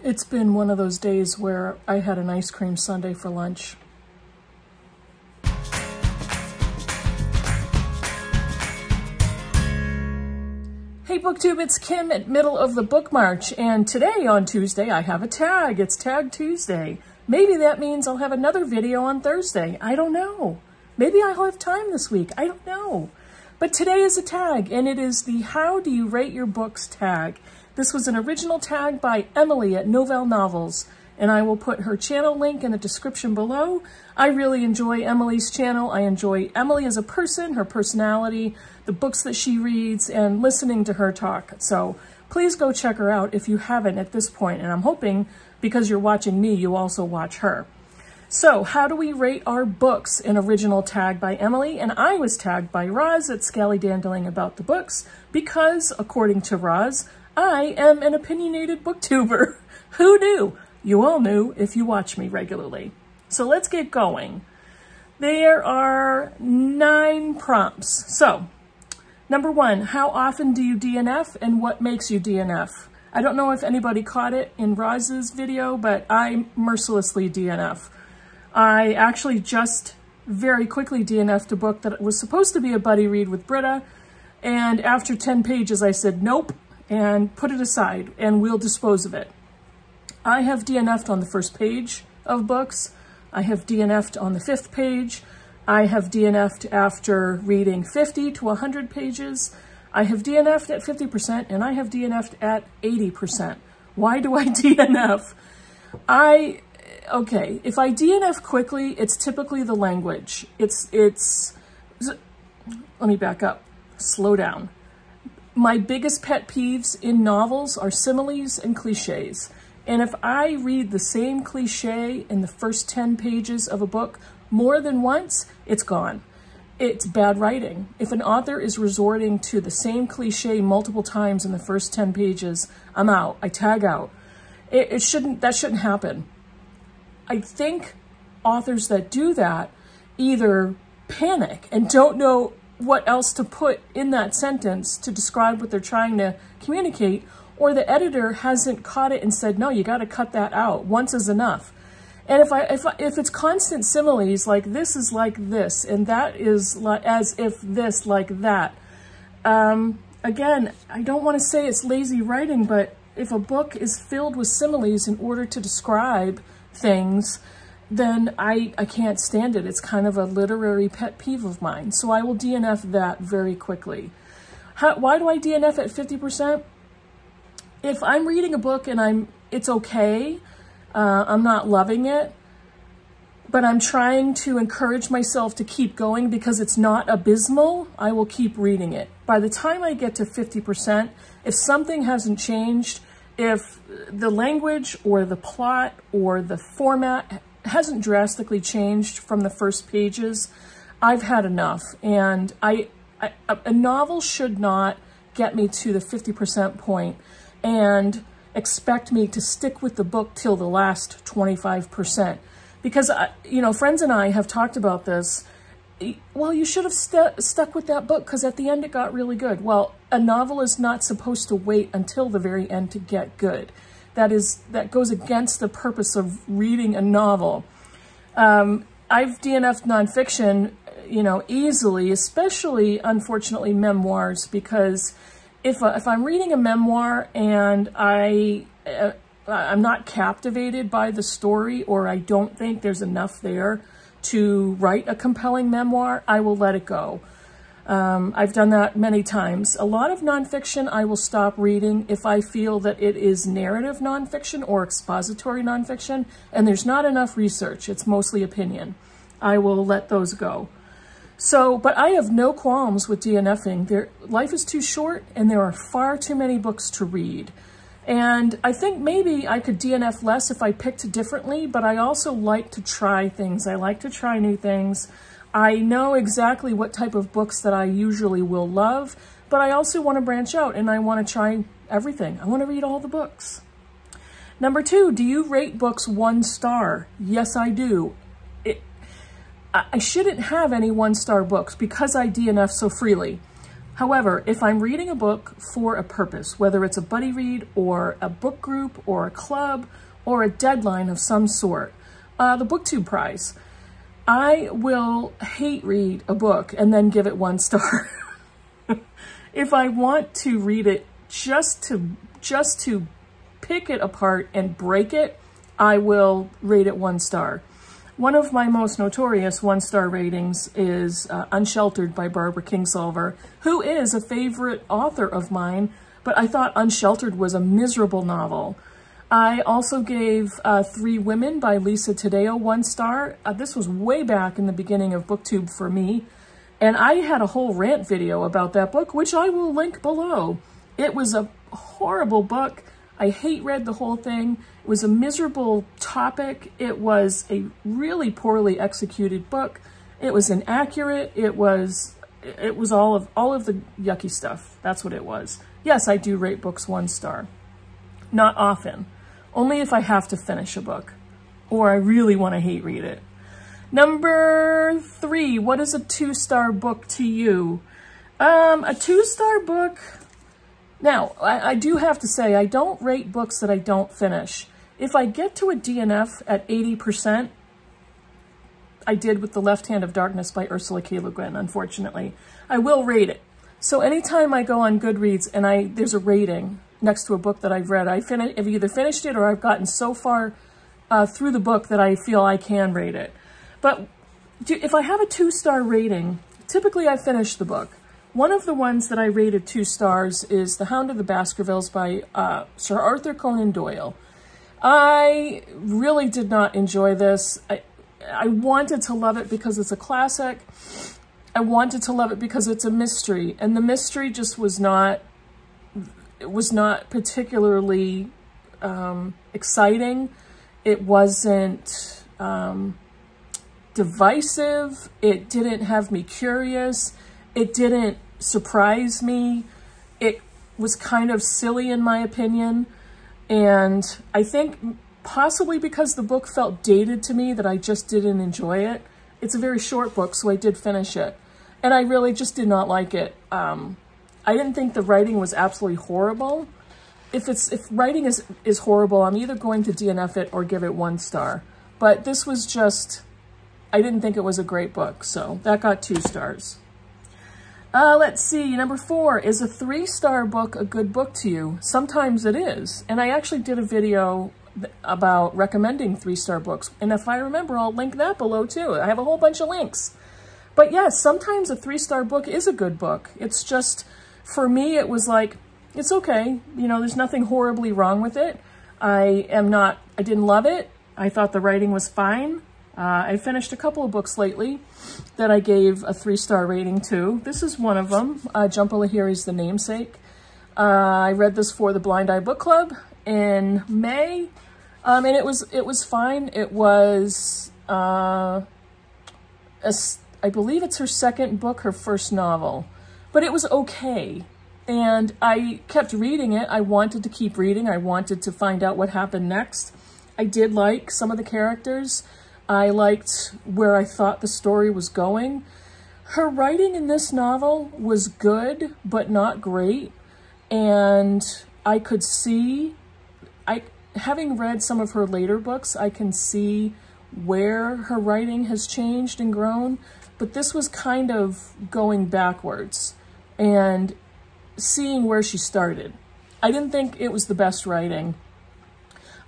It's been one of those days where I had an ice cream sundae for lunch. Hey BookTube, it's Kim at Middle of the Book March, and today on Tuesday I have a tag. It's Tag Tuesday. Maybe that means I'll have another video on Thursday. I don't know. Maybe I'll have time this week. I don't know. But today is a tag, and it is the How Do You Rate Your Books tag. This was an original tag by Emily at Novell Novels, and I will put her channel link in the description below. I really enjoy Emily's channel. I enjoy Emily as a person, her personality, the books that she reads, and listening to her talk. So please go check her out if you haven't at this point, and I'm hoping because you're watching me, you also watch her. So how do we rate our books? An original tag by Emily, and I was tagged by Roz at Scally Dandling About the Books because, according to Roz, I am an opinionated booktuber. Who knew? You all knew if you watch me regularly. So let's get going. There are 9 prompts. So, number 1, how often do you DNF and what makes you DNF? I don't know if anybody caught it in Roz's video, but I mercilessly DNF. I actually just very quickly DNF'd a book that was supposed to be a buddy read with Britta, and after 10 pages I said nope, and put it aside, and we'll dispose of it. I have DNF'd on the first page of books. I have DNF'd on the 5th page. I have DNF'd after reading 50 to 100 pages. I have DNF'd at 50%, and I have DNF'd at 80%. Why do I DNF? Okay, if I DNF quickly, it's typically the language. Let me back up. Slow down. My biggest pet peeves in novels are similes and cliches. And if I read the same cliche in the first 10 pages of a book more than once, it's gone. It's bad writing. If an author is resorting to the same cliche multiple times in the first 10 pages, I'm out. I tag out. That shouldn't happen. I think authors that do that either panic and don't know what else to put in that sentence to describe what they're trying to communicate, or the editor hasn't caught it and said, no, you got to cut that out. Once is enough. And if it's constant similes, like this is like this, and that is like, as if this like that. Again, I don't want to say it's lazy writing, but if a book is filled with similes in order to describe things, then I can't stand it. It's kind of a literary pet peeve of mine. So I will DNF that very quickly. Why do I DNF at 50%? If I'm reading a book and it's okay, I'm not loving it, but I'm trying to encourage myself to keep going because it's not abysmal, I will keep reading it. By the time I get to 50%, if something hasn't changed, if the language or the plot or the format hasn't drastically changed from the first pages, I've had enough. And a novel should not get me to the 50% point and expect me to stick with the book till the last 25%. Because, friends and I have talked about this. Well, you should have stuck with that book because at the end it got really good. Well, a novel is not supposed to wait until the very end to get good. That goes against the purpose of reading a novel. I've DNF'd nonfiction, easily, especially, unfortunately, memoirs, because if I'm reading a memoir and I'm not captivated by the story, or I don't think there's enough there to write a compelling memoir, I will let it go. I've done that many times. A lot of nonfiction I will stop reading if I feel that it is narrative nonfiction or expository nonfiction, and there's not enough research. It's mostly opinion. I will let those go. So, but I have no qualms with DNFing. Life is too short, and there are far too many books to read. And I think maybe I could DNF less if I picked differently, but I also like to try things. I like to try new things. I know exactly what type of books that I usually will love, but I also want to branch out and I want to try everything. I want to read all the books. Number 2, do you rate books 1 star? Yes, I do. I shouldn't have any 1-star books because I DNF so freely. However, if I'm reading a book for a purpose, whether it's a buddy read or a book group or a club or a deadline of some sort, the BookTube prize, I will hate read a book and then give it 1 star. If I want to read it just to pick it apart and break it, I will rate it 1 star. One of my most notorious 1-star ratings is Unsheltered by Barbara Kingsolver, who is a favorite author of mine, but I thought Unsheltered was a miserable novel. I also gave 3 Women by Lisa Taddeo 1 star. This was way back in the beginning of BookTube for me, and I had a whole rant video about that book, which I will link below. It was a horrible book. I hate read the whole thing. It was a miserable topic. It was a really poorly executed book. It was inaccurate. It was all of the yucky stuff. That's what it was. Yes, I do rate books 1 star. Not often. Only if I have to finish a book or I really want to hate read it. Number 3, what is a 2-star book to you? A 2-star book. Now, I do have to say, I don't rate books that I don't finish. If I get to a DNF at 80%, I did with The Left Hand of Darkness by Ursula K. Le Guin, unfortunately, I will rate it. So anytime I go on Goodreads and there's a rating next to a book that I've read, I've either finished it or I've gotten so far through the book that I feel I can rate it. But if I have a 2-star rating, typically I finish the book. One of the ones that I rated 2 stars is The Hound of the Baskervilles by Sir Arthur Conan Doyle. I really did not enjoy this. I wanted to love it because it's a classic. I wanted to love it because it's a mystery, and the mystery just was not particularly exciting. It wasn't divisive. It didn't have me curious. It didn't surprise me. It was kind of silly in my opinion. And I think possibly because the book felt dated to me that I just didn't enjoy it. It's a very short book, so I did finish it. And I really just did not like it. I didn't think the writing was absolutely horrible. If writing is horrible, I'm either going to DNF it or give it 1 star. But this was just, I didn't think it was a great book, so that got 2 stars. Let's see, number 4, is a 3-star book a good book to you? Sometimes it is, and I actually did a video about recommending 3-star books, and if I remember, I'll link that below too. I have a whole bunch of links. But yes, sometimes a 3-star book is a good book. It's just, for me, it was like, it's okay, you know, there's nothing horribly wrong with it. I didn't love it. I thought the writing was fine. I finished a couple of books lately that I gave a 3-star rating to. This is one of them, Jhumpa Lahiri's The Namesake. I read this for the Blind Eye Book Club in May, and it was fine. It was, I believe it's her 2nd book, her 1st novel, but it was okay. And I kept reading it. I wanted to keep reading. I wanted to find out what happened next. I did like some of the characters. I liked where I thought the story was going. Her writing in this novel was good, but not great. And I could see, having read some of her later books, I can see where her writing has changed and grown. But this was kind of going backwards and seeing where she started. I didn't think it was the best writing.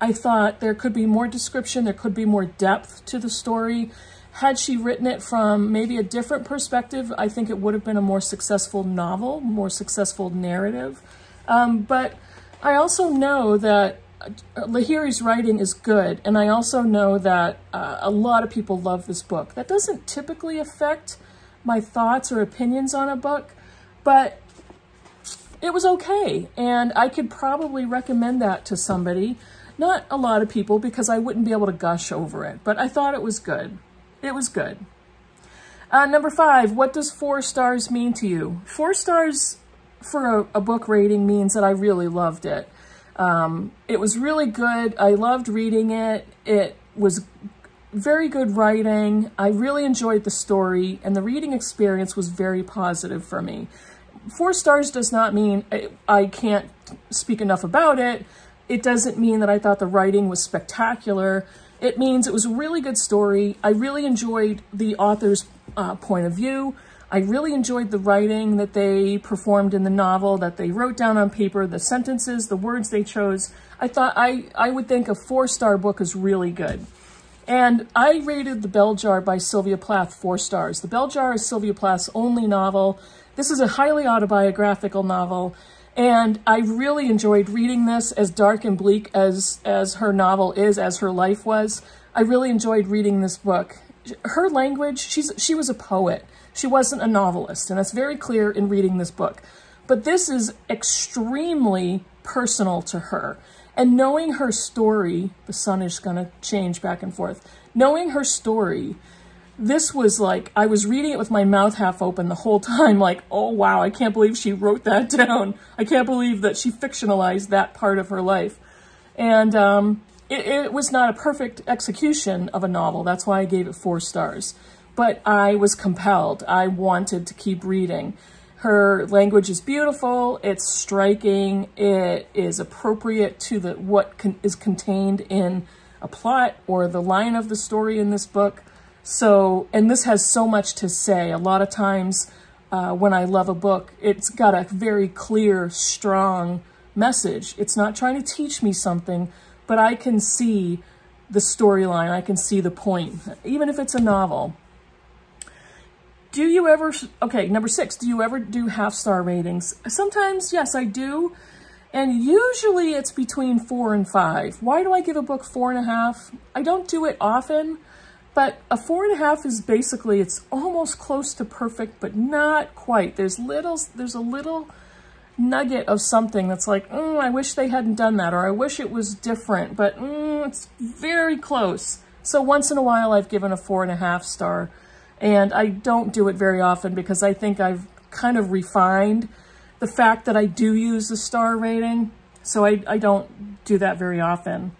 I thought there could be more description, there could be more depth to the story. Had she written it from maybe a different perspective, I think it would have been a more successful novel, more successful narrative. But I also know that Lahiri's writing is good, and I also know that a lot of people love this book. That doesn't typically affect my thoughts or opinions on a book, but it was okay, and I could probably recommend that to somebody. Not a lot of people, because I wouldn't be able to gush over it, but I thought it was good. It was good. Number 5, what does 4 stars mean to you? 4 stars for a book rating means that I really loved it. It was really good. I loved reading it. It was very good writing. I really enjoyed the story, and the reading experience was very positive for me. 4 stars does not mean I can't speak enough about it. It doesn't mean that I thought the writing was spectacular. It means it was a really good story. I really enjoyed the author's point of view. I really enjoyed the writing that they performed in the novel, that they wrote down on paper, the sentences, the words they chose. I thought I would think a 4-star book is really good. And I rated The Bell Jar by Sylvia Plath 4 stars. The Bell Jar is Sylvia Plath's only novel. This is a highly autobiographical novel, and I really enjoyed reading this, as dark and bleak as her novel is, as her life was. I really enjoyed reading this book. Her language, she was a poet. She wasn't a novelist, and that's very clear in reading this book. But this is extremely personal to her. And knowing her story, the sun is going to change back and forth. Knowing her story, this was like, I was reading it with my mouth half open the whole time, like, oh wow, I can't believe she wrote that down. I can't believe that she fictionalized that part of her life. And it was not a perfect execution of a novel. That's why I gave it 4 stars. But I was compelled. I wanted to keep reading. Her language is beautiful, it's striking, it is appropriate to what is contained in a plot or the line of the story in this book. So, and this has so much to say. A lot of times when I love a book, it's got a very clear, strong message. It's not trying to teach me something, but I can see the storyline, I can see the point, even if it's a novel. Do you ever, okay, number 6, do you ever do half-star ratings? Sometimes, yes, I do. And usually it's between 4 and 5. Why do I give a book 4.5? I don't do it often, but a 4.5 is basically, it's almost close to perfect, but not quite. There's a little nugget of something that's like, I wish they hadn't done that, or I wish it was different, but it's very close. So once in a while I've given a 4.5 star. And I don't do it very often because I think I've kind of refined the fact that I do use a star rating. So I don't do that very often.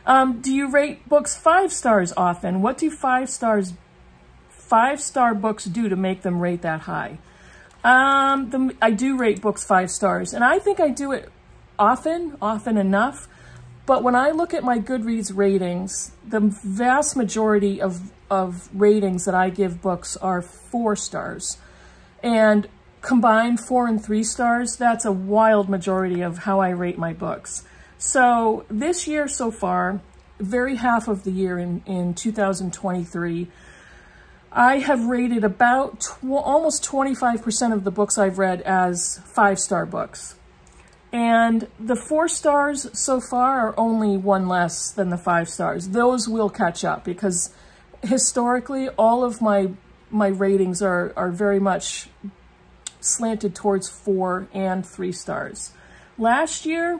Do you rate books 5 stars often? What do 5-star books do to make them rate that high? I do rate books 5 stars, and I think I do it often enough. But when I look at my Goodreads ratings, the vast majority of ratings that I give books are 4 stars. And combined 4 and 3 stars, that's a wild majority of how I rate my books. So this year so far, very half of the year in 2023, I have rated about almost 25% of the books I've read as 5-star books. And the 4 stars so far are only 1 less than the 5 stars. Those will catch up because historically all of my ratings are very much slanted towards 4 and 3 stars. Last year,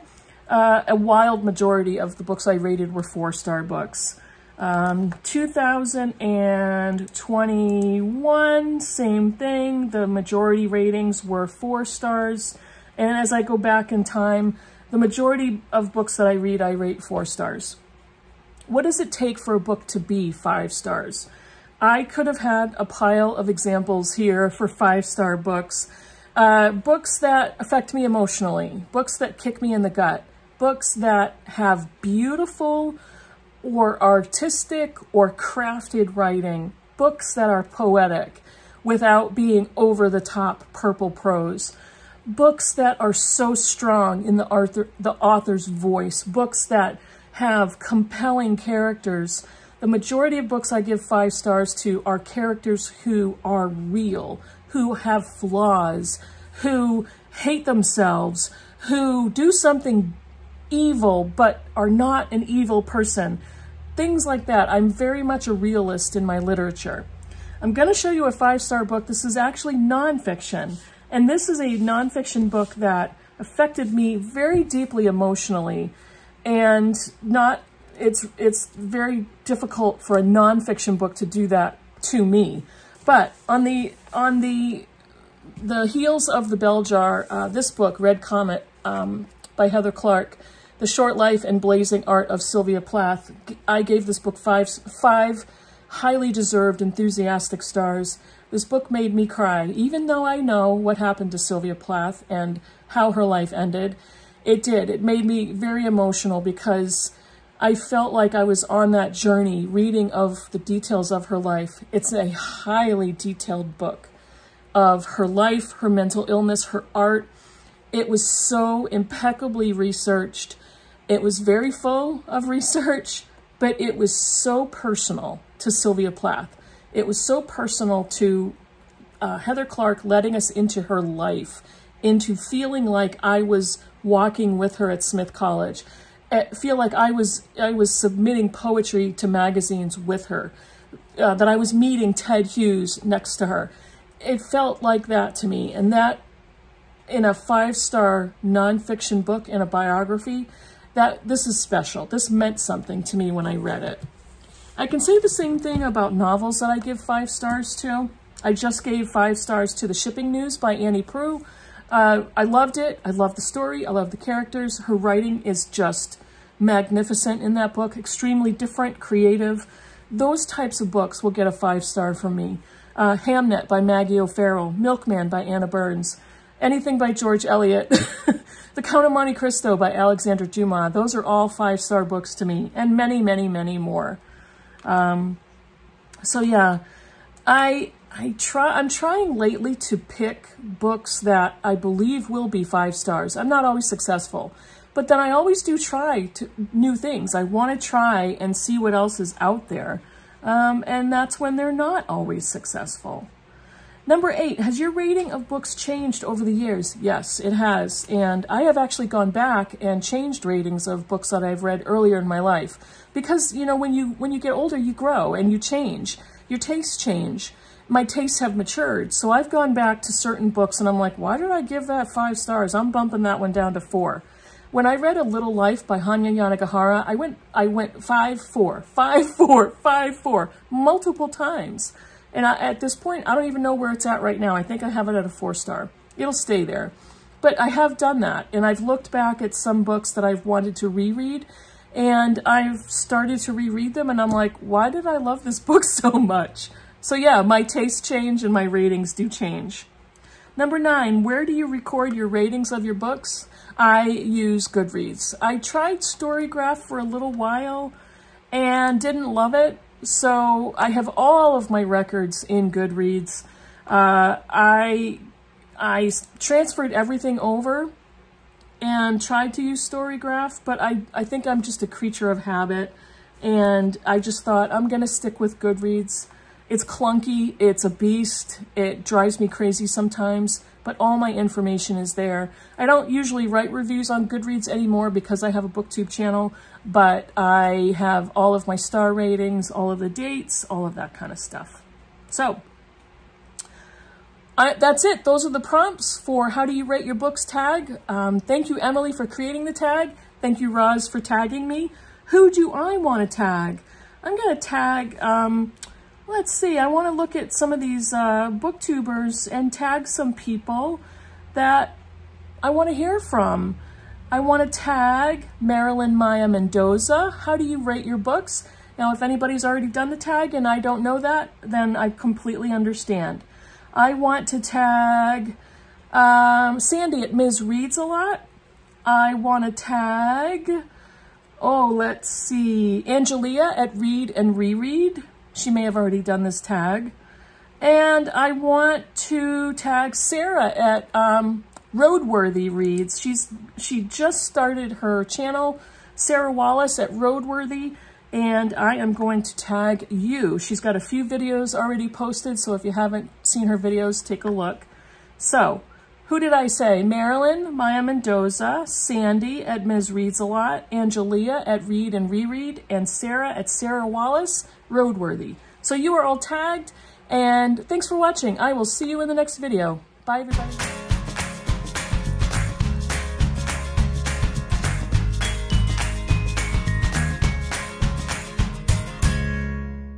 a wild majority of the books I rated were 4-star books. 2021, same thing. The majority ratings were 4 stars. And as I go back in time, the majority of books that I rate 4 stars. What does it take for a book to be 5 stars? I could have had a pile of examples here for 5-star books. Books that affect me emotionally, books that kick me in the gut, books that have beautiful or artistic or crafted writing, books that are poetic without being over-the-top purple prose. Books that are so strong in the author's voice, books that have compelling characters. The majority of books I give 5 stars to are characters who are real, who have flaws, who hate themselves, who do something evil but are not an evil person. Things like that. I'm very much a realist in my literature. I'm going to show you a 5-star book. This is actually nonfiction. And this is a nonfiction book that affected me very deeply emotionally, and it's very difficult for a nonfiction book to do that to me. But on the heels of The Bell Jar, this book, Red Comet, by Heather Clark, The Short Life and Blazing Art of Sylvia Plath, I gave this book 5 highly deserved, enthusiastic stars. This book made me cry. Even though I know what happened to Sylvia Plath and how her life ended, it did. It made me very emotional because I felt like I was on that journey reading of the details of her life. It's a highly detailed book of her life, her mental illness, her art. It was so impeccably researched. It was very full of research, but it was so personal to Sylvia Plath. It was so personal to Heather Clark, letting us into her life, into feeling like I was walking with her at Smith College. I feel like I was submitting poetry to magazines with her, that I was meeting Ted Hughes next to her. It felt like that to me, and that in a 5-star nonfiction book and a biography, this is special. This meant something to me when I read it. I can say the same thing about novels that I give 5 stars to. I just gave 5 stars to The Shipping News by Annie Proulx. I loved it. I love the story. I love the characters. Her writing is just magnificent in that book. Extremely different, creative. Those types of books will get a 5-star from me. Hamnet by Maggie O'Farrell. Milkman by Anna Burns. Anything by George Eliot. The Count of Monte Cristo by Alexandre Dumas. Those are all 5-star books to me. And many, many, many more. So yeah, I'm trying lately to pick books that I believe will be 5 stars. I'm not always successful, but then I always do try new things. I want to try and see what else is out there. And that's when they're not always successful. Number 8, has your rating of books changed over the years? Yes, it has. And I have actually gone back and changed ratings of books that I've read earlier in my life. Because, you know, when you get older, you grow and you change. Your tastes change. My tastes have matured. So I've gone back to certain books and I'm like, why did I give that 5 stars? I'm bumping that one down to 4. When I read A Little Life by Hanya Yanagihara, I went 5-4, 5-4, 5-4, multiple times. And at this point, I don't even know where it's at right now. I think I have it at a 4-star. It'll stay there. But I have done that. And I've looked back at some books that I've wanted to reread. And I've started to reread them. And I'm like, why did I love this book so much? So yeah, my tastes change and my ratings do change. Number 9, where do you record your ratings of your books? I use Goodreads. I tried Storygraph for a little while and didn't love it. So I have all of my records in Goodreads. I transferred everything over and tried to use Storygraph, but I think I'm just a creature of habit. And I just thought I'm going to stick with Goodreads. It's clunky, it's a beast, it drives me crazy sometimes, but all my information is there. I don't usually write reviews on Goodreads anymore because I have a BookTube channel, but I have all of my star ratings, all of the dates, all of that kind of stuff. So, that's it. Those are the prompts for how do you rate your books tag. Thank you, Emily, for creating the tag. Thank you, Roz, for tagging me. Who do I want to tag? I'm going to tag... let's see, I want to look at some of these booktubers and tag some people that I want to hear from. I want to tag Marilyn Maya Mendoza. How do you rate your books? Now, if anybody's already done the tag and I don't know that, then I completely understand. I want to tag Sandy at Ms. Reads a Lot. I want to tag, let's see, Angelia at Read and Reread. She may have already done this tag. And I want to tag Sarah at Roadworthy Reads. She just started her channel, Sarah Wallace at Roadworthy, and I am going to tag you. She's got a few videos already posted, so if you haven't seen her videos, take a look. So, who did I say? Marilyn Maya Mendoza, Sandy at Ms. Reads a Lot, Angelia at Read and Reread, and Sarah at Sarah Wallace, Roadworthy. So you are all tagged, and thanks for watching. I will see you in the next video. Bye, everybody.